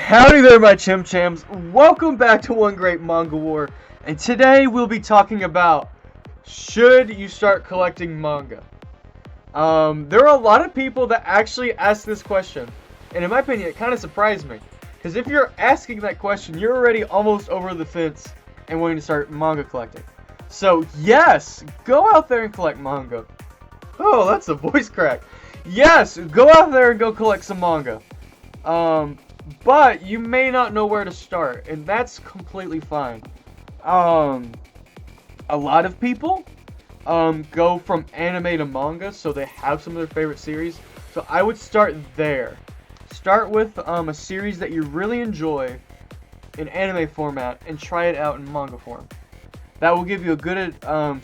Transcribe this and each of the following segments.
Howdy there, my chim-chams. Welcome back to One Great Manga War. And today we'll be talking about, should you start collecting manga? There are a lot of people that actually ask this question. And in my opinion, it kind of surprised me. Because if you're asking that question, you're already almost over the fence and wanting to start manga collecting. So yes, go out there and collect manga. Oh, that's a voice crack. Yes, go out there and go collect some manga. But you may not know where to start, and that's completely fine. A lot of people go from anime to manga, so they have some of their favorite series. So I would start there. Start with a series that you really enjoy in anime format and try it out in manga form. That will give you a good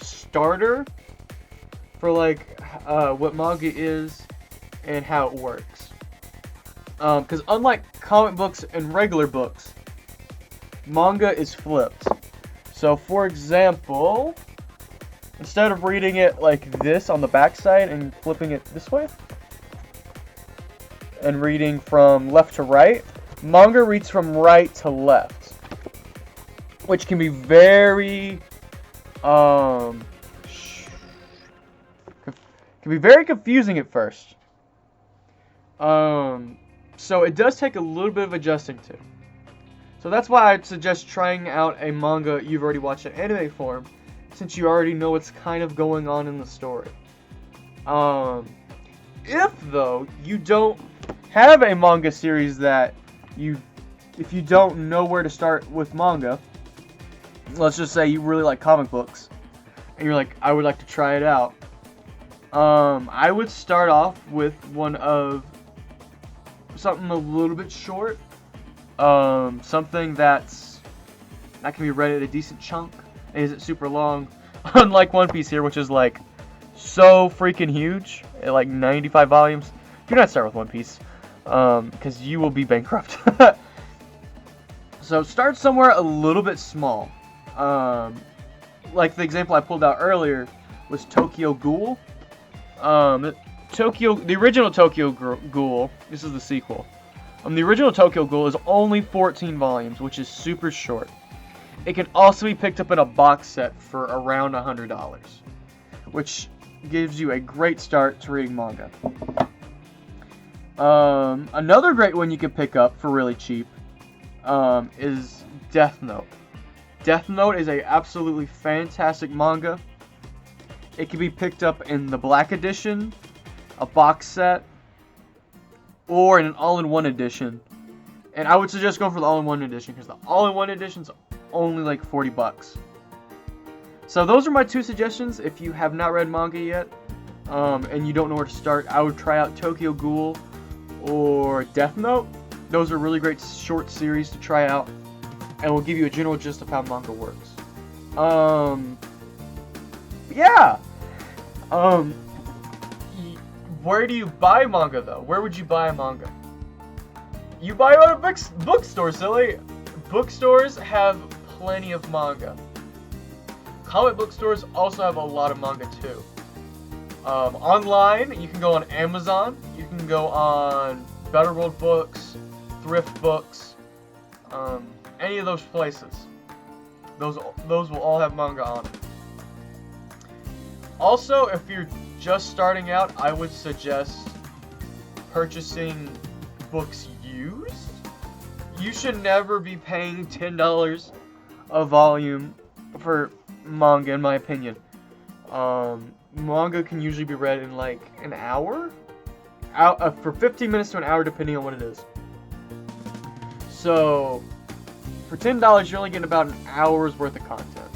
starter for like what manga is and how it works. Because unlike comic books and regular books, manga is flipped. So for example, instead of reading it like this on the backside and flipping it this way, and reading from left to right, manga reads from right to left, which can be very confusing at first. So it does take a little bit of adjusting to. So that's why I'd suggest trying out a manga you've already watched in anime form, since you already know what's kind of going on in the story. If though you don't have a manga series that if you don't know where to start with manga, let's just say you really like comic books, and you're like, I would like to try it out. I would start off with one of something a little bit short, something that can be read at a decent chunk and isn't super long, unlike One Piece here, which is like so freaking huge at like 95 volumes. Do not start with One Piece, because you will be bankrupt. So start somewhere a little bit small. Like the example I pulled out earlier was Tokyo Ghoul. The original Tokyo Ghoul, this is the sequel. The original Tokyo Ghoul is only 14 volumes, which is super short. It can also be picked up in a box set for around $100, which gives you a great start to reading manga. Another great one you can pick up for really cheap is Death Note. Death Note is a absolutely fantastic manga. It can be picked up in the Black Edition, a box set, or in an all-in-one edition. And I would suggest going for the all-in-one edition, because the all-in-one edition's only like $40. So those are my two suggestions. If you have not read manga yet, and you don't know where to start, I would try out Tokyo Ghoul or Death Note. Those are really great short series to try out, and will give you a general gist of how manga works. Yeah. Where do you buy manga though? Where would you buy a manga? You buy it at a bookstore, silly. Bookstores have plenty of manga. Comic book stores also have a lot of manga too. Online, you can go on Amazon. You can go on Better World Books, Thrift Books, any of those places. Those will all have manga on it. Also, if you're just starting out, I would suggest purchasing books used. You should never be paying $10 a volume for manga, in my opinion. Manga can usually be read in like an hour, for 15 minutes to an hour, depending on what it is. So for $10, you're only getting about an hour's worth of content.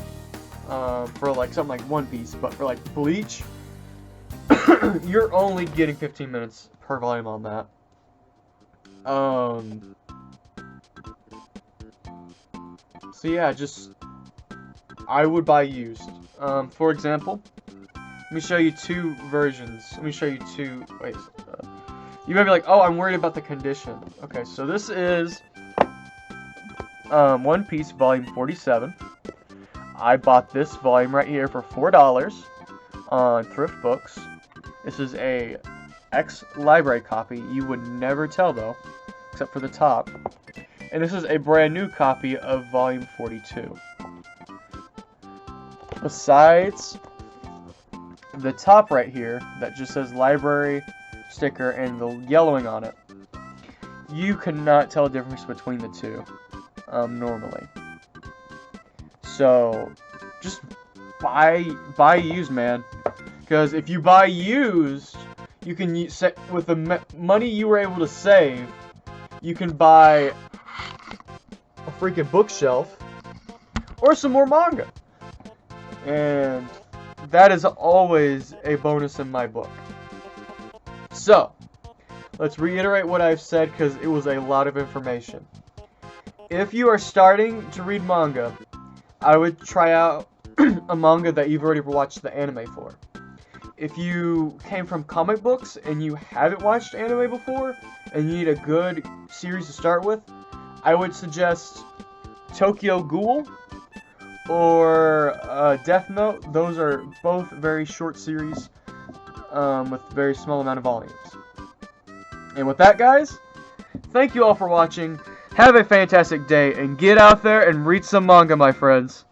For like something like One Piece, but for like Bleach, you're only getting 15 minutes per volume on that. So yeah, I would buy used. For example, let me show you two versions. You might be like, oh, I'm worried about the condition. Okay, so this is One Piece Volume 47. I bought this volume right here for $4 on Thrift Books. This is a ex-library copy. You would never tell though, except for the top. And this is a brand new copy of volume 42. Besides the top right here that just says library sticker and the yellowing on it, you cannot tell the difference between the two normally. So just buy used, man, because if you buy used, you can with the money you were able to save, you can buy a freaking bookshelf or some more manga. And that is always a bonus in my book. So, let's reiterate what I've said because it was a lot of information. If you are starting to read manga, I would try out a manga that you've already watched the anime for. If you came from comic books and you haven't watched anime before and you need a good series to start with, I would suggest Tokyo Ghoul or Death Note. Those are both very short series with very small amount of volumes. And with that, guys, thank you all for watching. Have a fantastic day and get out there and read some manga, my friends.